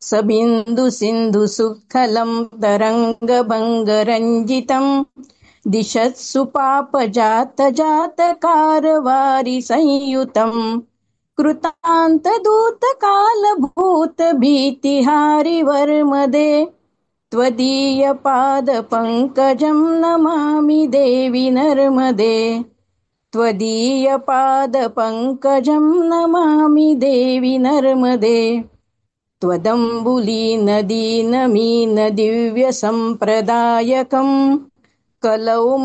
सबिंदु सिंधु सुखलं तरंगभंगरंजितं दिशत्सु पापजात जातकारवारि संयुतं कृतान्तदूतकालभूत भीतिहारिवर्मदे त्वदीयपादपङ्कजं नमामि देवि नर्मदे त्वदीयपादपङ्कजं नमामि देवि नर्मदे त्वदम्बुलीनदीनमीनदिव्यसम्प्रदायकम् कलौमलौघभारहारि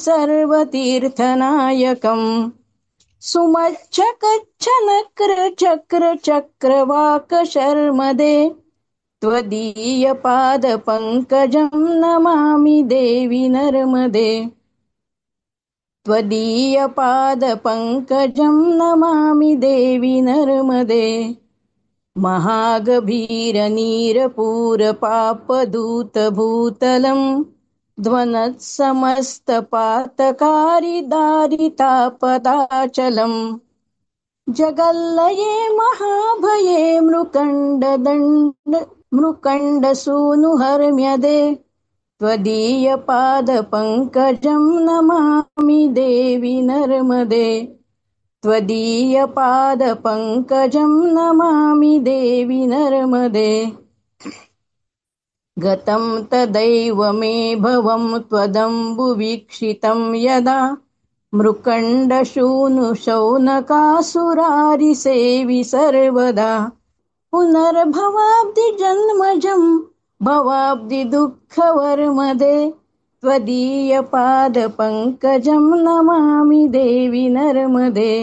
सर्वतीर्थनायकम् सुमच्छकच्छनक्रचक्रचक्रवाकशर्मदे त्वदीयपादपङ्कजं नमामि देवि नर्मदे त्वदीयपादपङ्कजं नमामि देवि नर्मदे महागभीरनीरपूरपापदूतभूतलं ध्वनत्समस्तपातकारिदारितापदाचलम् जगल्लये महाभये मृकण्डसूनुहर्म्यदे त्वदीयपादपङ्कजं नमामि देवि नर्मदे त्वदीयपादपङ्कजं नमामि देवि नर्मदे गतं तदैव मे भवं त्वदम्बुवीक्षितं यदा मृकण्डशूनुशौनकासुरारिसेवि सर्वदा पुनर्भवाब्धिजन्मजं भवाब्धिदुःखवर्मदे त्वदीयपादपङ्कजं नमामि देवि नर्मदे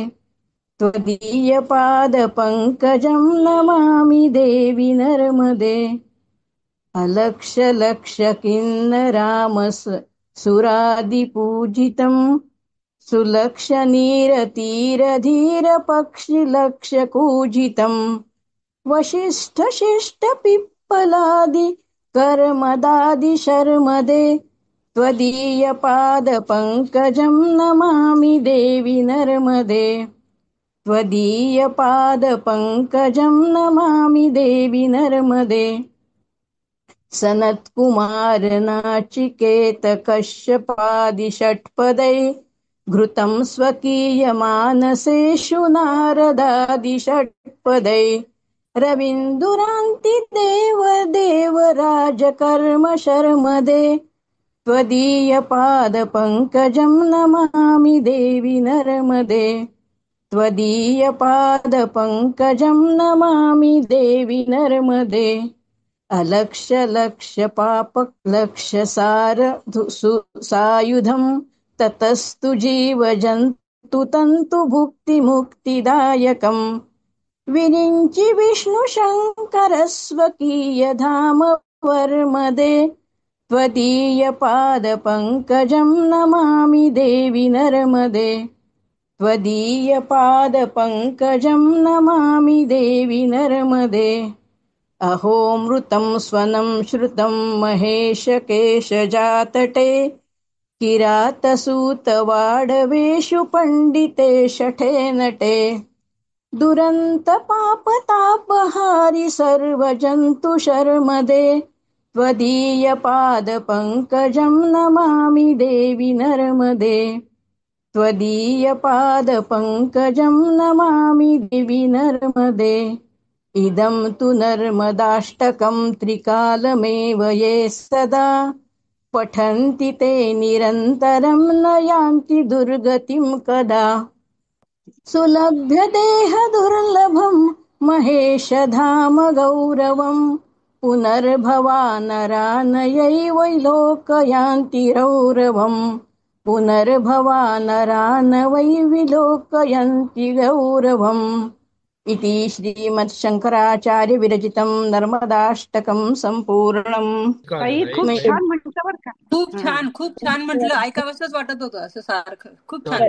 त्वदीयपादपङ्कजं नमामि देवि नर्मदे अलक्ष्यलक्ष्यकिन्नरामसुरादिपूजितं सुलक्ष्यनीरतीरधीरपक्षिलक्ष्यकूजितं वसिष्ठशिष्टपिप्पलादि कर्मदादिशर्मदे त्वदीयपादपङ्कजं नमामि देवि नर्मदे त्वदीयपादपङ्कजं नमामि देवि नर्मदे सनत्कुमारनाचिकेतकश्यपादिषट्पदै घृतं स्वकीयमानसेषु नारदादिषट्पदै रवीन्दुरान्तिदेवदेवराजकर्मशर्मदे त्वदीयपादपङ्कजं नमामि देवि नर्मदे त्वदीयपादपङ्कजं नमामि देवि नर्मदे अलक्ष्यलक्ष्यपापलक्ष्यसायुधं ततस्तु जीवजन्तु तन्तुभुक्तिमुक्तिदायकम् विरिञ्चि विष्णुशङ्करस्वकीयधाम वर्मदे त्वदीयपादपङ्कजं नमामि देवि नर्मदे त्वदीयपादपङ्कजं नमामि देवि नर्मदे अहोमृतं स्वनं श्रुतं महेशकेशजातटे किरातसूतवाडवेषु पण्डिते शठे नटे दुरन्तपापतापहारि सर्वजन्तुशर्मदे त्वदीयपादपङ्कजं नमामि देवि नर्मदे त्वदीयपादपङ्कजं नमामि देवि नर्मदे इदं तु नर्मदाष्टकं त्रिकालमेव ये सदा पठन्ति ते निरन्तरं न यान्ति दुर्गतिं कदा सुलभ्यदेहदुर्लभं महेशधाम गौरवं पुनर्भवा नरा नयैव लोकयान्ति रौरवं पुनर्भवा नरा न वै विलोकयन्ति गौरवम् इति श्रीमत्शंकराचार्य विरचितं नर्मदाष्टकं संपूर्णम् ताई खूप छान म्हटलं बरं का. खूप छान म्हटलं. ऐकावंसंच वाटत होतं असं सारखं. खूप छान.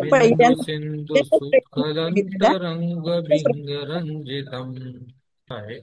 सिंधु सुखदं तरंगबिंगरंजितम् आहे.